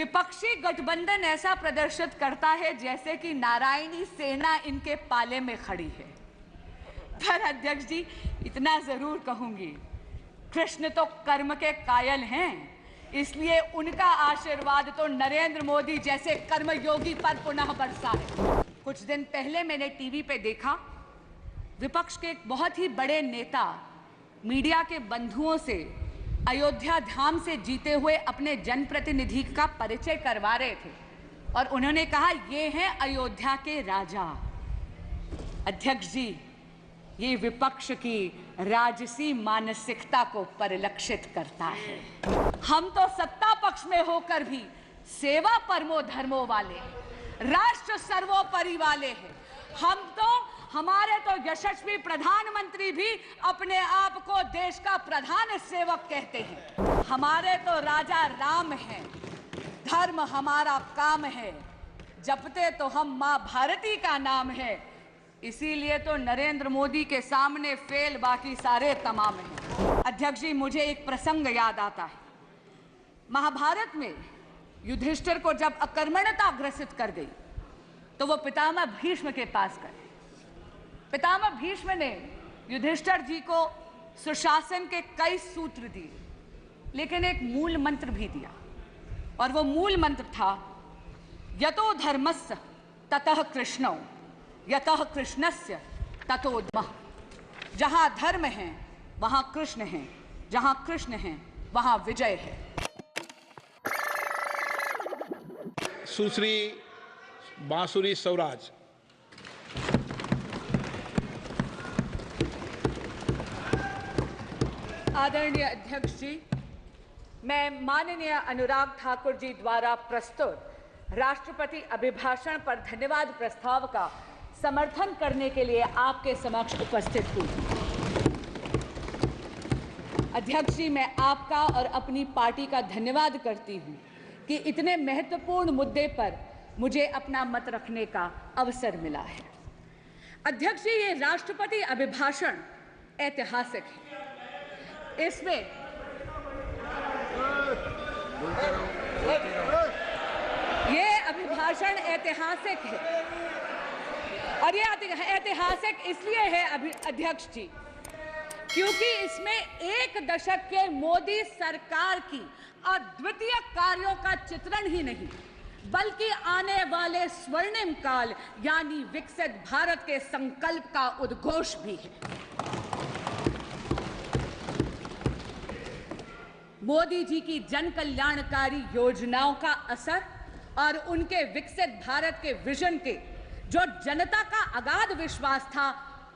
विपक्षी गठबंधन ऐसा प्रदर्शित करता है जैसे कि नारायणी सेना इनके पाले में खड़ी है। पर अध्यक्ष जी, इतना जरूर कहूंगी, कृष्ण तो कर्म के कायल हैं, इसलिए उनका आशीर्वाद तो नरेंद्र मोदी जैसे कर्मयोगी पर पुनः बरसा है। कुछ दिन पहले मैंने टीवी पे देखा, विपक्ष के एक बहुत ही बड़े नेता मीडिया के बंधुओं से अयोध्या धाम से जीते हुए अपने जनप्रतिनिधि का परिचय करवा रहे थे और उन्होंने कहा, ये हैं अयोध्या के राजा। अध्यक्ष जी, ये विपक्ष की राजसी मानसिकता को परिलक्षित करता है। हम तो सत्ता पक्ष में होकर भी सेवा परमो धर्मो वाले, राष्ट्र सर्वोपरि वाले हैं। हमारे तो यशस्वी प्रधानमंत्री भी अपने आप को देश का प्रधान सेवक कहते हैं। हमारे तो राजा राम हैं, धर्म हमारा काम है, जपते तो हम मां भारती का नाम है। इसीलिए तो नरेंद्र मोदी के सामने फेल बाकी सारे तमाम हैं। अध्यक्ष जी, मुझे एक प्रसंग याद आता है। महाभारत में युधिष्ठिर को जब अकर्मण्यता ग्रसित कर गई तो वो पितामह भीष्म के पास गए। पितामह भीष्म ने युधिष्ठिर जी को सुशासन के कई सूत्र दिए, लेकिन एक मूल मंत्र भी दिया, और वो मूल मंत्र था, यतो धर्मस्य ततः कृष्णो, यतः कृष्णस्य ततो धर्मः। जहां धर्म है वहां कृष्ण है, जहां कृष्ण है वहां विजय है। सुश्री बांसुरी स्वराज। आदरणीय अध्यक्ष जी, मैं माननीय अनुराग ठाकुर जी द्वारा प्रस्तुत राष्ट्रपति अभिभाषण पर धन्यवाद प्रस्ताव का समर्थन करने के लिए आपके समक्ष उपस्थित हुई। अध्यक्ष जी, मैं आपका और अपनी पार्टी का धन्यवाद करती हूं कि इतने महत्वपूर्ण मुद्दे पर मुझे अपना मत रखने का अवसर मिला है। अध्यक्ष जी, ये राष्ट्रपति अभिभाषण ऐतिहासिक है। इसमें ये अभिभाषण ऐतिहासिक है, और ये ऐतिहासिक इसलिए है अध्यक्ष जी, क्योंकि इसमें एक दशक के मोदी सरकार की अद्वितीय कार्यों का चित्रण ही नहीं, बल्कि आने वाले स्वर्णिम काल यानी विकसित भारत के संकल्प का उद्घोष भी है। मोदी जी की जन कल्याणकारी योजनाओं का असर और उनके विकसित भारत के विजन के जो जनता का अगाध विश्वास था,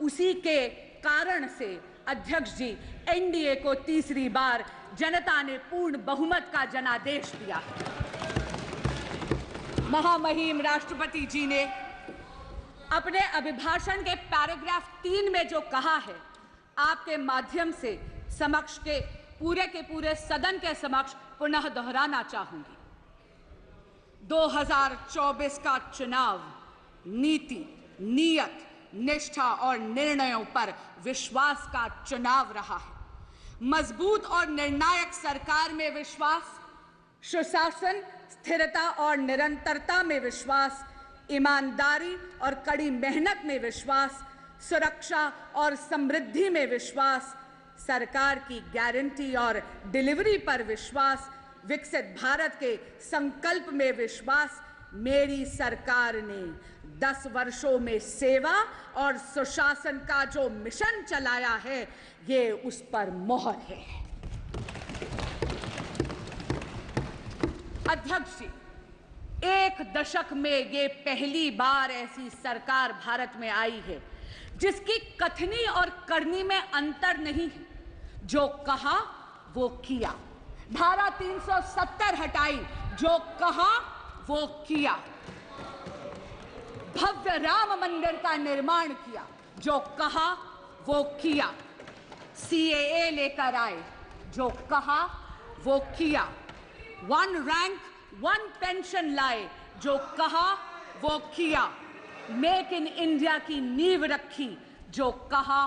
उसी के कारण से अध्यक्ष जी, एनडीए को तीसरी बार जनता ने पूर्ण बहुमत का जनादेश दिया। महामहिम राष्ट्रपति जी ने अपने अभिभाषण के पैराग्राफ 3 में जो कहा है, आपके माध्यम से समक्ष के पूरे सदन के समक्ष पुनः दोहराना चाहूंगी। 2024 का चुनाव नीति, नियत, निष्ठा और निर्णयों पर विश्वास का चुनाव रहा है। मजबूत और निर्णायक सरकार में विश्वास, सुशासन, स्थिरता और निरंतरता में विश्वास, ईमानदारी और कड़ी मेहनत में विश्वास, सुरक्षा और समृद्धि में विश्वास, सरकार की गारंटी और डिलीवरी पर विश्वास, विकसित भारत के संकल्प में विश्वास। मेरी सरकार ने 10 वर्षों में सेवा और सुशासन का जो मिशन चलाया है, ये उस पर मोहर है। अध्यक्ष जी, एक दशक में ये पहली बार ऐसी सरकार भारत में आई है जिसकी कथनी और करनी में अंतर नहीं है। जो कहा वो किया। धारा 370 हटाई, जो कहा वो किया। भव्य राम मंदिर का निर्माण किया, जो कहा वो किया। सीएए लेकर आए, जो कहा वो किया। 1 रैंक 1 पेंशन लाए, जो कहा वो किया। मेक इन इंडिया की नींव रखी, जो कहा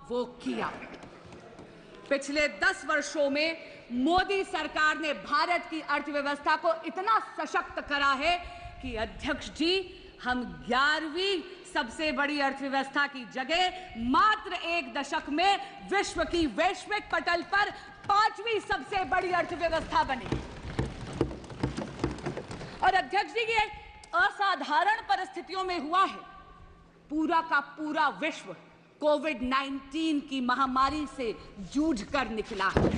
वो किया। पिछले 10 वर्षों में मोदी सरकार ने भारत की अर्थव्यवस्था को इतना सशक्त करा है कि अध्यक्ष जी, हम 11वीं सबसे बड़ी अर्थव्यवस्था की जगह मात्र एक दशक में विश्व की वैश्विक पटल पर 5वीं सबसे बड़ी अर्थव्यवस्था बनी। और अध्यक्ष जी, ये असाधारण परिस्थितियों में हुआ है। पूरा का पूरा विश्व कोविड-19 की महामारी से जूझकर निकला है।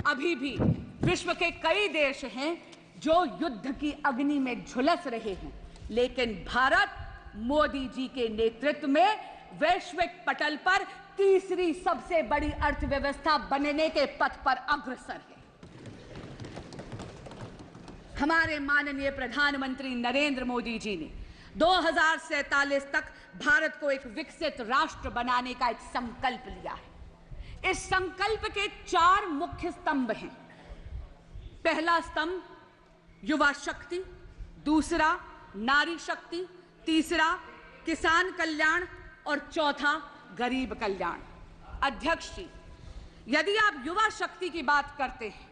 अभी भी विश्व के कई देश हैं जो युद्ध की अग्नि में झुलस रहे हैं, लेकिन भारत मोदी जी के नेतृत्व में वैश्विक पटल पर तीसरी सबसे बड़ी अर्थव्यवस्था बनने के पथ पर अग्रसर है। हमारे माननीय प्रधानमंत्री नरेंद्र मोदी जी ने 2047 तक भारत को एक विकसित राष्ट्र बनाने का एक संकल्प लिया है। इस संकल्प के 4 मुख्य स्तंभ हैं। पहला स्तंभ युवा शक्ति, दूसरा नारी शक्ति, तीसरा किसान कल्याण और चौथा गरीब कल्याण। अध्यक्ष जी, यदि आप युवा शक्ति की बात करते हैं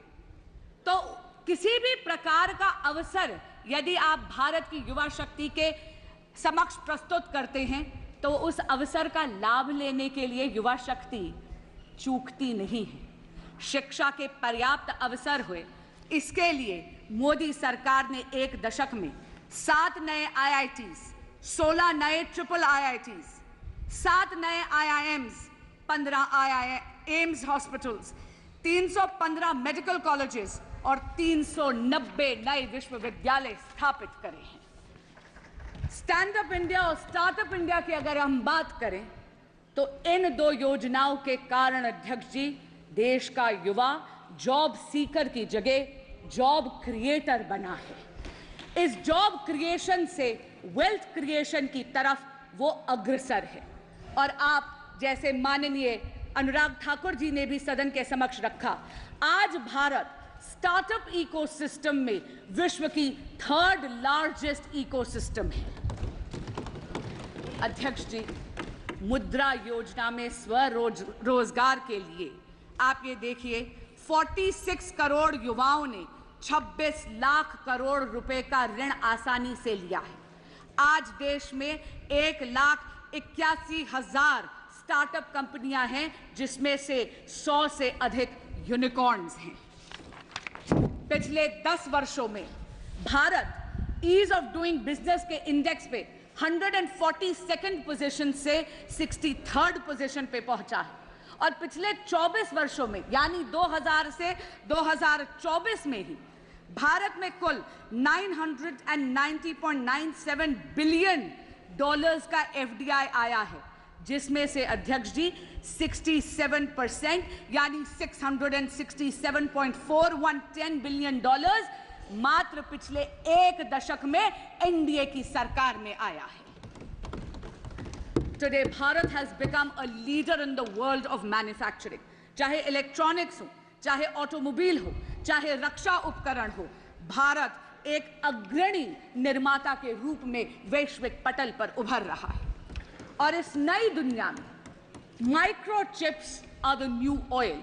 तो किसी भी प्रकार का अवसर यदि आप भारत की युवा शक्ति के समक्ष प्रस्तुत करते हैं तो उस अवसर का लाभ लेने के लिए युवा शक्ति चूकती नहीं है। शिक्षा के पर्याप्त अवसर हुए, इसके लिए मोदी सरकार ने एक दशक में 7 नए IITs, 16 नए ट्रिपल IITs, 7 नए IIMs, 15 AIIMS hospitals, 315 medical colleges और 390 नए विश्वविद्यालय स्थापित करे हैं। स्टैंड अप इंडिया और स्टार्टअप इंडिया की अगर हम बात करें तो इन 2 योजनाओं के कारण अध्यक्ष जी, देश का युवा जॉब सीकर की जगह जॉब क्रिएटर बना है। इस जॉब क्रिएशन से वेल्थ क्रिएशन की तरफ वो अग्रसर है। और आप जैसे माननीय अनुराग ठाकुर जी ने भी सदन के समक्ष रखा, आज भारत स्टार्टअप इकोसिस्टम में विश्व की 3rd लार्जेस्ट इकोसिस्टम है। अध्यक्ष जी, मुद्रा योजना में स्वरोजगार के लिए आप ये देखिए 46 करोड़ युवाओं ने 26 लाख करोड़ रुपए का ऋण आसानी से लिया है। आज देश में 1,81,000 स्टार्टअप कंपनियां हैं, जिसमें से 100 से अधिक यूनिकॉर्न्स हैं। पिछले 10 वर्षों में Bharat ease of doing business के इंडेक्स पे 142nd पोजीशन से 63rd पोजीशन पे पहुंचा है। और पिछले 24 वर्षों में यानी 2000 से 2024 में ही भारत में कुल $990.97 बिलियन का FDI आया है, जिसमें से अध्यक्ष जी 67% यानी $667.4110 बिलियन मात्र पिछले एक दशक में एनडीए की सरकार में आया है। Today, Bharat has become a leader in the world of manufacturing. चाहे इलेक्ट्रॉनिक्स हो, चाहे ऑटोमोबाइल हो, चाहे रक्षा उपकरण हो, भारत एक अग्रणी निर्माता के रूप में वैश्विक पटल पर उभर रहा है। और इस नई दुनिया में microchips are the new oil.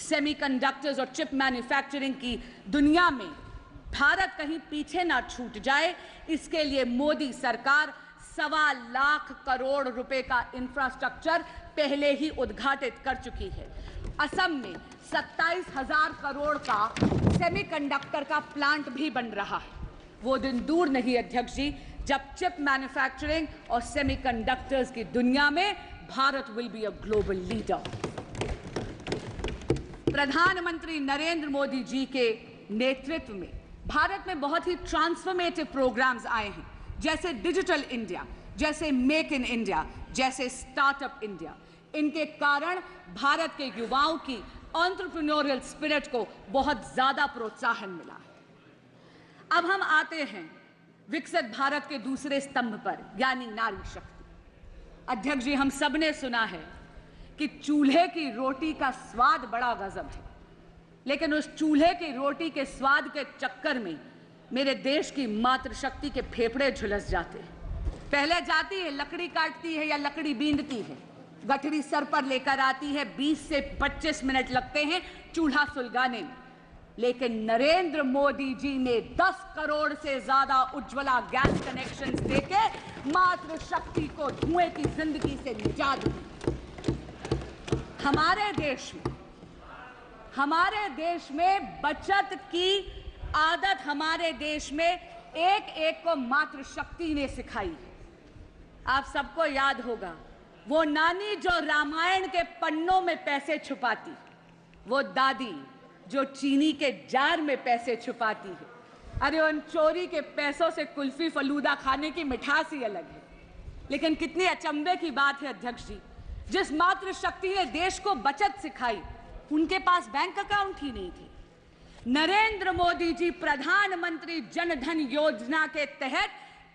Semiconductors और चिप मैन्युफैक्चरिंग की दुनिया में भारत कहीं पीछे ना छूट जाए, इसके लिए मोदी सरकार 1.25 लाख करोड़ रुपए का इंफ्रास्ट्रक्चर पहले ही उद्घाटित कर चुकी है। असम में 27,000 करोड़ का सेमीकंडक्टर का प्लांट भी बन रहा है। वो दिन दूर नहीं अध्यक्ष जी, जब चिप मैन्युफैक्चरिंग और सेमीकंडक्टर्स की दुनिया में Bharat will be a global leader. प्रधानमंत्री नरेंद्र मोदी जी के नेतृत्व में भारत में बहुत ही ट्रांसफॉर्मेटिव प्रोग्राम्स आए हैं, जैसे डिजिटल इंडिया, जैसे मेक इन इंडिया, जैसे स्टार्टअप इंडिया। इनके कारण भारत के युवाओं की एंटरप्रेन्योरियल स्पिरिट को बहुत ज्यादा प्रोत्साहन मिला है। अब हम आते हैं विकसित भारत के दूसरे स्तंभ पर, यानी नारी शक्ति। अध्यक्ष जी, हम सबने सुना है कि चूल्हे की रोटी का स्वाद बड़ा गजब है, लेकिन उस चूल्हे की रोटी के स्वाद के चक्कर में मेरे देश की मातृशक्ति के फेफड़े झुलस जाते हैं। पहले जाती है, लकड़ी काटती है या लकड़ी बींदती है, गठरी सर पर लेकर आती है, 20 से 25 मिनट लगते हैं चूल्हा सुलगाने में। लेकिन नरेंद्र मोदी जी ने 10 करोड़ से ज्यादा उज्ज्वला गैस कनेक्शंस देके मातृशक्ति को धुएं की जिंदगी से निजात दी। हमारे देश में बचत की आदत हमारे देश में एक एक को मातृशक्ति ने सिखाई। आप सबको याद होगा वो नानी जो रामायण के पन्नों में पैसे छुपाती, वो दादी जो चीनी के जार में पैसे छुपाती है। अरे उन चोरी के पैसों से कुल्फी फलूदा खाने की मिठास ही अलग है। लेकिन कितनी अचंभे की बात है अध्यक्ष जी, जिस मातृशक्ति ने देश को बचत सिखाई उनके पास बैंक अकाउंट ही नहीं थे। नरेंद्र मोदी जी प्रधानमंत्री जन धन योजना के तहत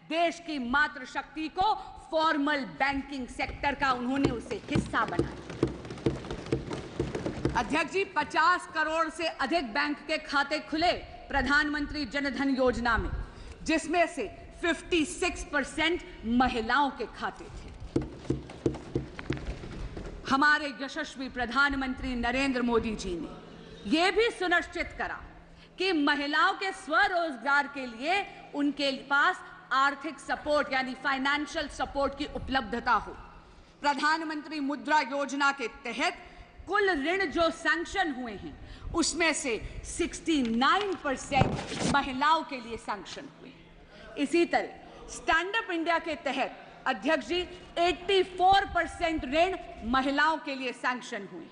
देश की मातृशक्ति को फॉर्मल बैंकिंग सेक्टर का उन्होंने उसे हिस्सा बनाया। अध्यक्ष जी 50 करोड़ से अधिक बैंक के खाते खुले प्रधानमंत्री जन धन योजना में, जिसमें से 56% महिलाओं के खाते थे। हमारे यशस्वी प्रधानमंत्री नरेंद्र मोदी जी ने यह भी सुनिश्चित करा कि महिलाओं के स्वरोजगार के लिए उनके पास आर्थिक सपोर्ट यानी फाइनेंशियल सपोर्ट की उपलब्धता हो। प्रधानमंत्री मुद्रा योजना के तहत कुल ऋण जो सैंक्शन हुए हैं उसमें से 69% महिलाओं के लिए सैंक्शन हुए। इसी तरह स्टैंड अप इंडिया के तहत अध्यक्ष जी 84% ऋण महिलाओं के लिए सैंक्शन हुए।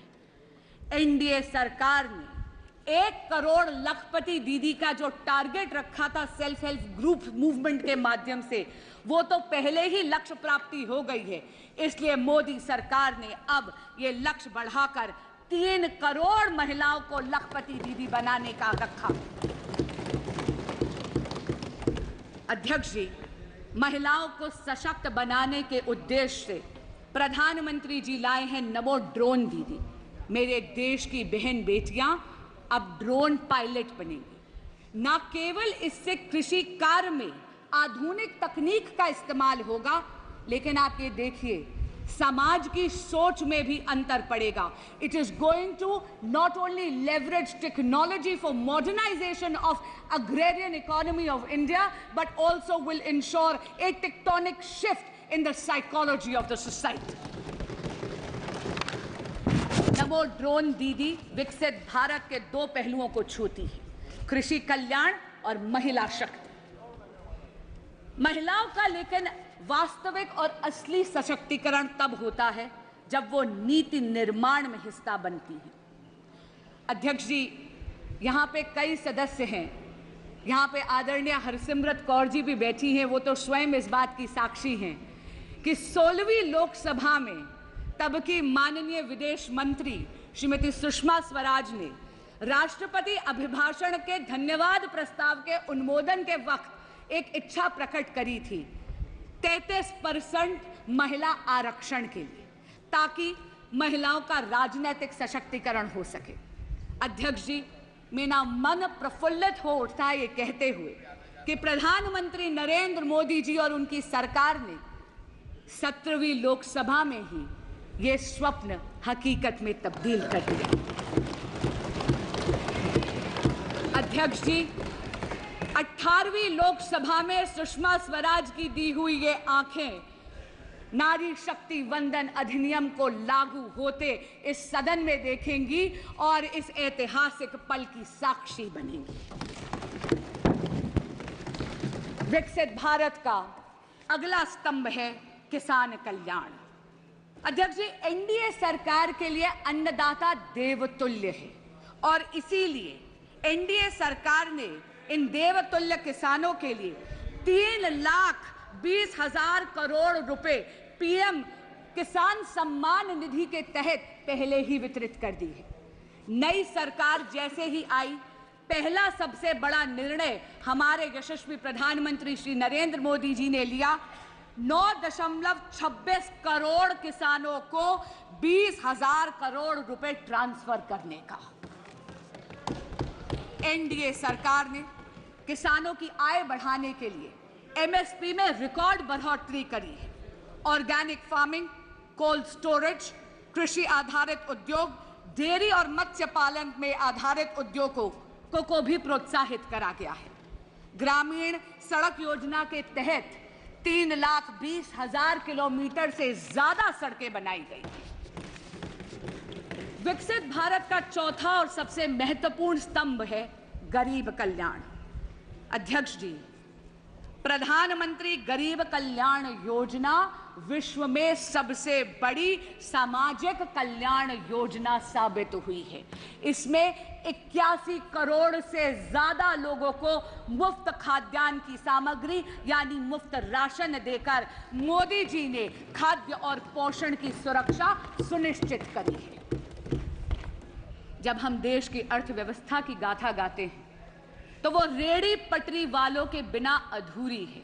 एनडीए सरकार ने 1 करोड़ लखपति दीदी का जो टारगेट रखा था सेल्फ हेल्प ग्रुप मूवमेंट के माध्यम से, वो तो पहले ही लक्ष्य प्राप्ति हो गई है। इसलिए मोदी सरकार ने अब ये लक्ष्य बढ़ाकर 3 करोड़ महिलाओं को लखपति दीदी बनाने का रखा। अध्यक्ष जी महिलाओं को सशक्त बनाने के उद्देश्य से प्रधानमंत्री जी लाए हैं नमो ड्रोन दीदी। मेरे देश की बहन बेटियां अब ड्रोन पायलट बनेंगी। न केवल इससे कृषि कार्य में आधुनिक तकनीक का इस्तेमाल होगा, लेकिन आप ये देखिए समाज की सोच में भी अंतर पड़ेगा। It is going to not only leverage technology for modernisation of agrarian economy of India, but also will ensure a tectonic shift in the psychology of the society. NaMo drone दीदी विकसित भारत के 2 पहलुओं को छूती है, कृषि कल्याण और महिला शक्ति। महिलाओं का लेकिन वास्तविक और असली सशक्तिकरण तब होता है जब वो नीति निर्माण में हिस्सा बनती है। अध्यक्ष जी यहाँ पे कई सदस्य हैं, यहाँ पे आदरणीय हरसिमरत कौर जी भी बैठी हैं, वो तो स्वयं इस बात की साक्षी हैं कि 16वीं लोकसभा में तब की माननीय विदेश मंत्री श्रीमती सुषमा स्वराज ने राष्ट्रपति अभिभाषण के धन्यवाद प्रस्ताव के अनुमोदन के वक्त एक इच्छा प्रकट करी थी 33% महिला आरक्षण के लिए, ताकि महिलाओं का राजनीतिक सशक्तिकरण हो सके। अध्यक्ष जी मेरा मन प्रफुल्लित हो उठता है ये कहते हुए कि प्रधानमंत्री नरेंद्र मोदी जी और उनकी सरकार ने 17वीं लोकसभा में ही ये स्वप्न हकीकत में तब्दील कर दिया। अध्यक्ष जी 18वीं लोकसभा में सुषमा स्वराज की दी हुई ये आंखें नारी शक्ति वंदन अधिनियम को लागू होते इस सदन में देखेंगी और इस ऐतिहासिक पल की साक्षी बनेंगी। विकसित भारत का अगला स्तंभ है किसान कल्याण। अध्यक्ष जी एनडीए सरकार के लिए अन्नदाता देवतुल्य है और इसीलिए एनडीए सरकार ने इन देवतुल्य किसानों के लिए 3,20,000 करोड़ रुपए पीएम किसान सम्मान निधि के तहत पहले ही वितरित कर दी है। नई सरकार जैसे ही आई, पहला सबसे बड़ा निर्णय हमारे यशस्वी प्रधानमंत्री श्री नरेंद्र मोदी जी ने लिया 9.26 करोड़ किसानों को 20,000 करोड़ रुपए ट्रांसफर करने का। एनडीए सरकार ने किसानों की आय बढ़ाने के लिए एमएसपी में रिकॉर्ड बढ़ोतरी करी है। ऑर्गेनिक फार्मिंग, कोल्ड स्टोरेज, कृषि आधारित उद्योग, डेयरी और मत्स्य पालन में आधारित उद्योग को को भी प्रोत्साहित करा गया है। ग्रामीण सड़क योजना के तहत 3,20,000 किलोमीटर से ज्यादा सड़कें बनाई गई। विकसित भारत का चौथा और सबसे महत्वपूर्ण स्तंभ है गरीब कल्याण। अध्यक्ष जी, प्रधानमंत्री गरीब कल्याण योजना विश्व में सबसे बड़ी सामाजिक कल्याण योजना साबित हुई है। इसमें 81 करोड़ से ज्यादा लोगों को मुफ्त खाद्यान्न की सामग्री यानी मुफ्त राशन देकर मोदी जी ने खाद्य और पोषण की सुरक्षा सुनिश्चित करी है। जब हम देश की अर्थव्यवस्था की गाथा गाते हैं तो वो रेहड़ी पटरी वालों के बिना अधूरी है।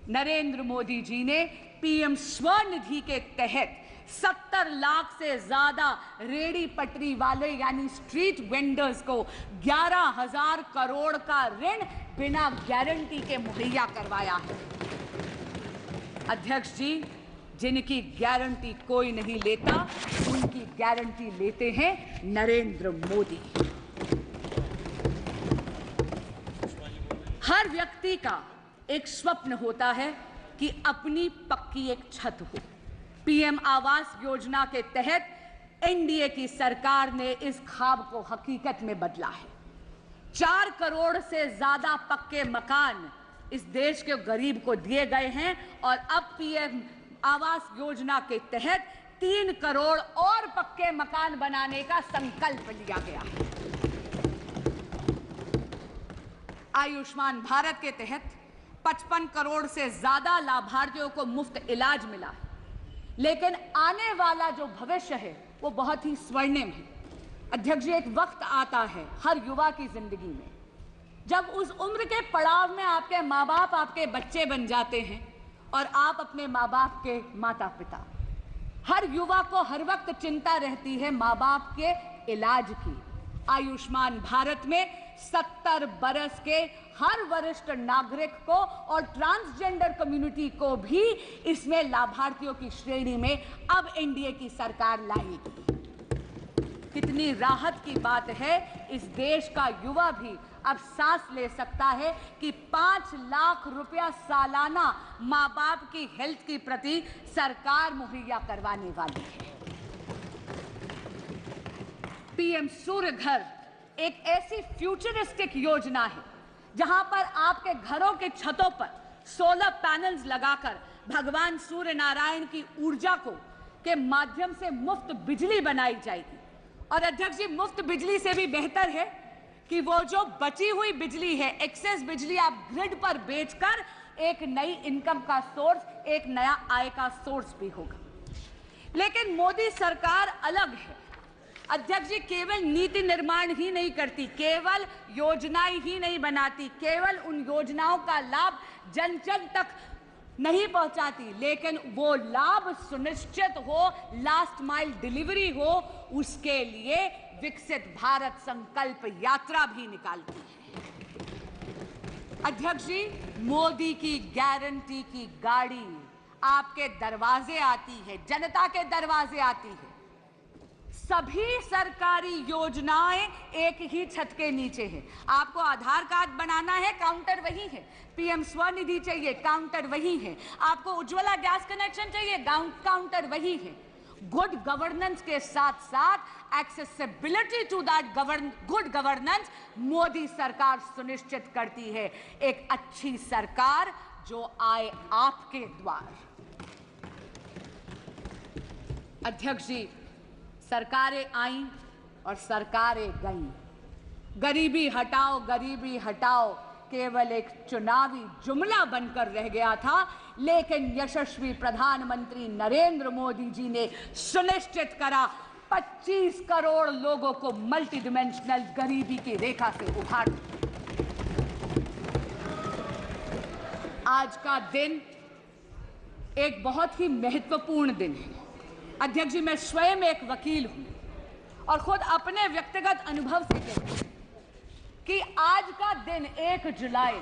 नरेंद्र मोदी जी ने पीएम स्वनिधि के तहत 70 लाख से ज्यादा रेहड़ी पटरी वाले यानी स्ट्रीट वेंडर्स को 11,000 करोड़ का ऋण बिना गारंटी के मुहैया करवाया है। अध्यक्ष जी, जिनकी गारंटी कोई नहीं लेता, उनकी गारंटी लेते हैं नरेंद्र मोदी। हर व्यक्ति का एक स्वप्न होता है कि अपनी पक्की एक छत हो। पीएम आवास योजना के तहत एनडीए की सरकार ने इस ख्वाब को हकीकत में बदला है। 4 करोड़ से ज्यादा पक्के मकान इस देश के गरीब को दिए गए हैं और अब पीएम आवास योजना के तहत 3 करोड़ और पक्के मकान बनाने का संकल्प लिया गया है। आयुष्मान भारत के तहत 55 करोड़ से ज्यादा लाभार्थियों को मुफ्त इलाज मिला है। लेकिन आने वाला जो भविष्य है वो बहुत ही स्वर्णिम है। अध्यक्ष जी, एक वक्त आता है हर युवा की जिंदगी में जब उस उम्र के पड़ाव में आपके माँ बाप आपके बच्चे बन जाते हैं और आप अपने माँ बाप के माता पिता। हर युवा को हर वक्त चिंता रहती है माँ बाप के इलाज की। आयुष्मान भारत में 70 बरस के हर वरिष्ठ नागरिक को और ट्रांसजेंडर कम्युनिटी को भी इसमें लाभार्थियों की श्रेणी में अब एनडीए की सरकार लाएगी। कितनी राहत की बात है, इस देश का युवा भी अब सांस ले सकता है कि 5 लाख रुपया सालाना माँ बाप की हेल्थ के प्रति सरकार मुहैया करवाने वाली है। पीएम सूर्य घर एक ऐसी फ्यूचरिस्टिक योजना है जहां पर आपके घरों के छतों पर सोलर पैनल्स लगाकर भगवान सूर्य नारायण की ऊर्जा को के माध्यम से मुफ्त बिजली बनाई जाएगी। और अध्यक्ष जी, मुफ्त बिजली से भी बेहतर है कि वो जो बची हुई बिजली है, एक्सेस बिजली, आप ग्रिड पर बेचकर एक नई इनकम का सोर्स, एक नया आय का सोर्स भी होगा। लेकिन मोदी सरकार अलग है। अध्यक्ष जी, केवल नीति निर्माण ही नहीं करती, केवल योजनाएं ही नहीं बनाती, केवल उन योजनाओं का लाभ जन जन तक नहीं पहुंचाती, लेकिन वो लाभ सुनिश्चित हो, लास्ट माइल डिलीवरी हो, उसके लिए विकसित भारत संकल्प यात्रा भी निकालती है। अध्यक्ष जी, मोदी की गारंटी की गाड़ी आपके दरवाजे आती है, जनता के दरवाजे आती है। सभी सरकारी योजनाएं एक ही छत के नीचे है। आपको आधार कार्ड बनाना है, काउंटर वही है। पीएम स्वनिधि चाहिए, काउंटर वही है। आपको उज्ज्वला गैस कनेक्शन चाहिए, काउंटर वही है। गुड गवर्नेंस के साथ साथ accessibility to that good governance Modi सरकार सुनिश्चित करती है। एक अच्छी सरकार जो आए आपके द्वार। अध्यक्ष जी, सरकारें आईं और सरकारें गईं। गरीबी हटाओ केवल एक चुनावी जुमला बनकर रह गया था, लेकिन यशस्वी प्रधानमंत्री नरेंद्र मोदी जी ने सुनिश्चित करा 25 करोड़ लोगों को मल्टी डिमेंशनल गरीबी की रेखा से उभार। आज का दिन एक बहुत ही महत्वपूर्ण दिन है। अध्यक्ष जी, मैं स्वयं एक वकील हूं और खुद अपने व्यक्तिगत अनुभव से कहती हूं कि आज का दिन 1 जुलाई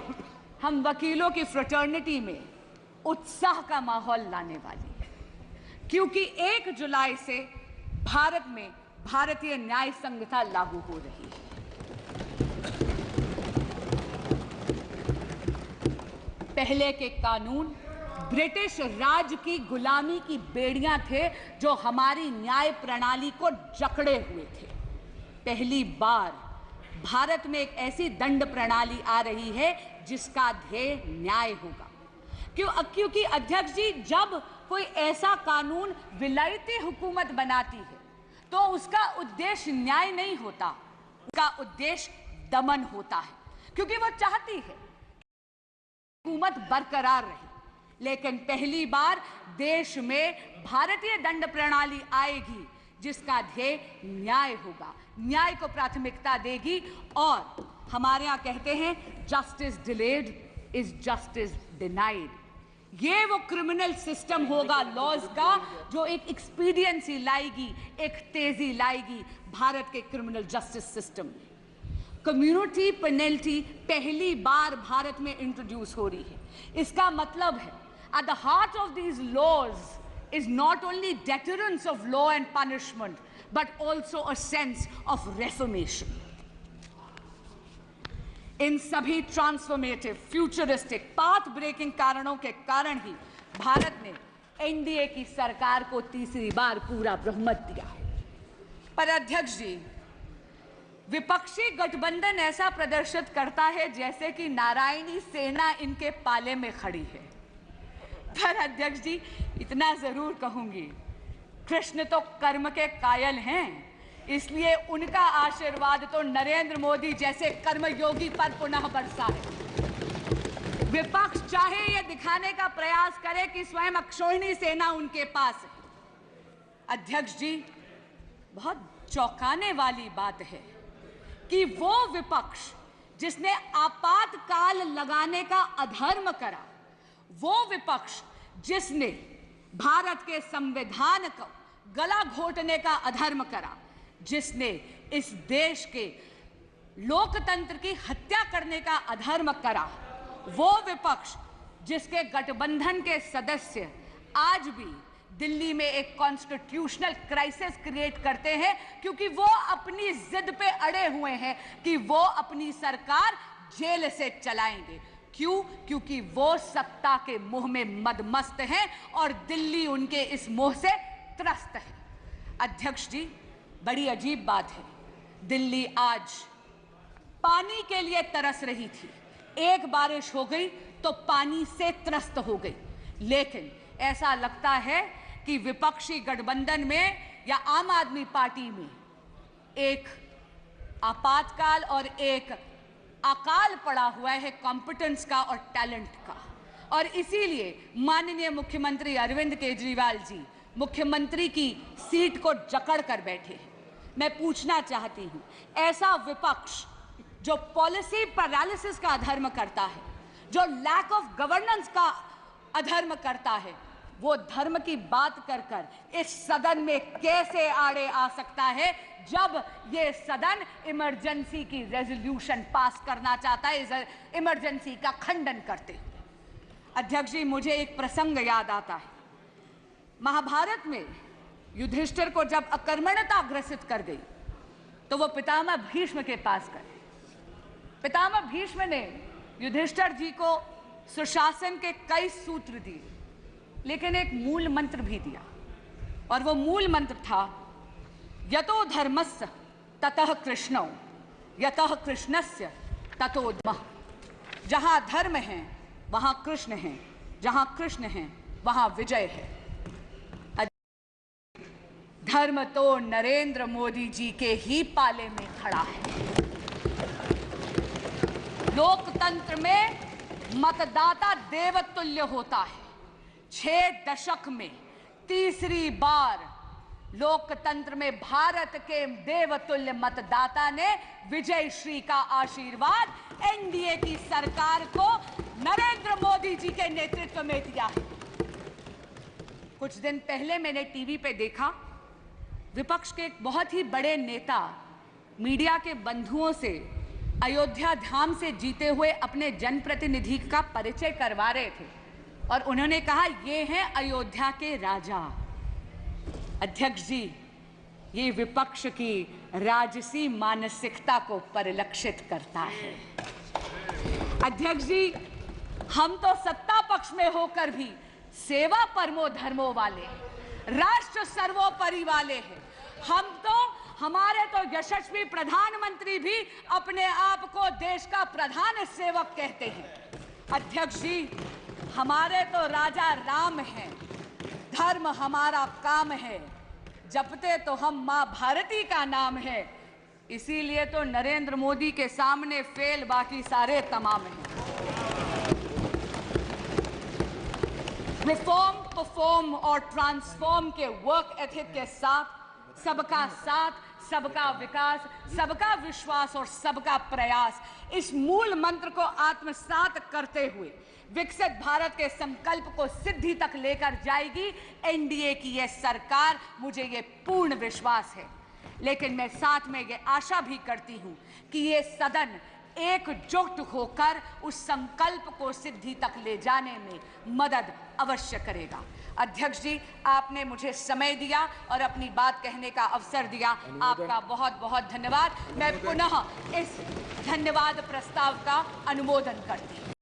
हम वकीलों की फ्रेटर्निटी में उत्साह का माहौल लाने वाली है, क्योंकि 1 जुलाई से भारत में भारतीय न्याय संहिता लागू हो रही है। पहले के कानून ब्रिटिश राज की गुलामी की बेड़ियां थे जो हमारी न्याय प्रणाली को जकड़े हुए थे। पहली बार भारत में एक ऐसी दंड प्रणाली आ रही है जिसका ध्येय न्याय होगा। क्योंकि अध्यक्ष जी, जब कोई ऐसा कानून विलायती हुकूमत बनाती है तो उसका उद्देश्य न्याय नहीं होता, उसका उद्देश्य दमन होता है, क्योंकि वो चाहती है हुकूमत बरकरार रहे। लेकिन पहली बार देश में भारतीय दंड प्रणाली आएगी जिसका ध्येय न्याय होगा, न्याय को प्राथमिकता देगी। और हमारे यहाँ कहते हैं justice delayed is justice denied. ये वो क्रिमिनल सिस्टम होगा लॉज का जो एक एक्सपीडियंसी लाएगी, एक तेजी लाएगी भारत के क्रिमिनल जस्टिस सिस्टम में। कम्युनिटी पेनल्टी पहली बार भारत में इंट्रोड्यूस हो रही है। इसका मतलब है at the heart of these laws is not only deterrence of law and punishment, but also a sense of reformation. इन सभी ट्रांसफॉर्मेटिव, फ्यूचरिस्टिक, पाथ ब्रेकिंग कारणों के कारण ही भारत ने एनडीए की सरकार को तीसरी बार पूरा बहुमत दिया है। पर अध्यक्ष जी, विपक्षी गठबंधन ऐसा प्रदर्शित करता है जैसे कि नारायणी सेना इनके पाले में खड़ी है। पर अध्यक्ष जी, इतना जरूर कहूंगी, कृष्ण तो कर्म के कायल हैं, इसलिए उनका आशीर्वाद तो नरेंद्र मोदी जैसे कर्मयोगी पर पुनः बरसा है। विपक्ष चाहे यह दिखाने का प्रयास करे कि स्वयं अक्षोहिणी सेना उनके पास है। अध्यक्ष जी, बहुत चौंकाने वाली बात है कि वो विपक्ष जिसने आपातकाल लगाने का अधर्म करा, वो विपक्ष जिसने भारत के संविधान को गला घोटने का अधर्म करा, जिसने इस देश के लोकतंत्र की हत्या करने का अधर्म करा, वो विपक्ष जिसके गठबंधन के सदस्य आज भी दिल्ली में एक कॉन्स्टिट्यूशनल क्राइसिस क्रिएट करते हैं क्योंकि वो अपनी जिद पे अड़े हुए हैं कि वो अपनी सरकार जेल से चलाएंगे। क्यों? क्योंकि वो सत्ता के मोह में मदमस्त हैं और दिल्ली उनके इस मोह से त्रस्त है। अध्यक्ष जी, बड़ी अजीब बात है, दिल्ली आज पानी के लिए तरस रही थी। एक बारिश हो गई तो पानी से त्रस्त हो गई। लेकिन ऐसा लगता है कि विपक्षी गठबंधन में या आम आदमी पार्टी में एक आपातकाल और एक अकाल पड़ा हुआ है कॉम्पिटेंस का और टैलेंट का। और इसीलिए माननीय मुख्यमंत्री अरविंद केजरीवाल जी मुख्यमंत्री की सीट को जकड़ कर बैठे हैं। मैं पूछना चाहती हूं, ऐसा विपक्ष जो पॉलिसी पैरालिसिस का अधर्म करता है, जो लैक ऑफ गवर्नेंस का अधर्म करता है, वो धर्म की बात कर कर इस सदन में कैसे आड़े आ सकता है जब ये सदन इमरजेंसी की रेजोल्यूशन पास करना चाहता है, इस इमरजेंसी का खंडन करते हुए। अध्यक्ष जी, मुझे एक प्रसंग याद आता है। महाभारत में युधिष्ठिर को जब अकर्मण्यता ग्रसित कर गई तो वो पितामह भीष्म के पास गए। पितामह भीष्म ने युधिष्ठिर जी को सुशासन के कई सूत्र दिए, लेकिन एक मूल मंत्र भी दिया, और वो मूल मंत्र था यतो धर्मस्य ततः कृष्णो, यतः कृष्णस्य ततो धर्मः। जहां धर्म है वहां कृष्ण है, जहां कृष्ण है वहां विजय है। धर्म तो नरेंद्र मोदी जी के ही पाले में खड़ा है। लोकतंत्र में मतदाता देवतुल्य होता है। 6 दशक में तीसरी बार लोकतंत्र में भारत के देवतुल्य मतदाता ने विजय श्री का आशीर्वाद एनडीए की सरकार को नरेंद्र मोदी जी के नेतृत्व में दिया है। कुछ दिन पहले मैंने टीवी पे देखा, विपक्ष के एक बहुत ही बड़े नेता मीडिया के बंधुओं से अयोध्या धाम से जीते हुए अपने जनप्रतिनिधि का परिचय करवा रहे थे और उन्होंने कहा, ये हैं अयोध्या के राजा। अध्यक्ष जी, ये विपक्ष की राजसी मानसिकता को परिलक्षित करता है। अध्यक्ष जी, हम तो सत्ता पक्ष में होकर भी सेवा परमो धर्मो वाले, राष्ट्र सर्वोपरि वाले हैं। हमारे तो यशस्वी प्रधानमंत्री भी अपने आप को देश का प्रधान सेवक कहते हैं। अध्यक्ष जी, हमारे तो राजा राम हैं, धर्म हमारा काम है, जपते तो हम मां भारती का नाम है, इसीलिए तो नरेंद्र मोदी के सामने फेल बाकी सारे तमाम हैं। रिफॉर्म, परफॉर्म और ट्रांसफॉर्म के वर्क एथिक के साथ सबका विकास, सबका विश्वास और सबका प्रयास, इस मूल मंत्र को आत्मसात करते हुए विकसित भारत के संकल्प को सिद्धि तक लेकर जाएगी एनडीए की यह सरकार, मुझे ये पूर्ण विश्वास है। लेकिन मैं साथ में ये आशा भी करती हूं कि ये सदन एकजुट होकर उस संकल्प को सिद्धि तक ले जाने में मदद अवश्य करेगा। अध्यक्ष जी, आपने मुझे समय दिया और अपनी बात कहने का अवसर दिया, आपका बहुत बहुत धन्यवाद। मैं पुनः इस धन्यवाद प्रस्ताव का अनुमोदन करती हूँ।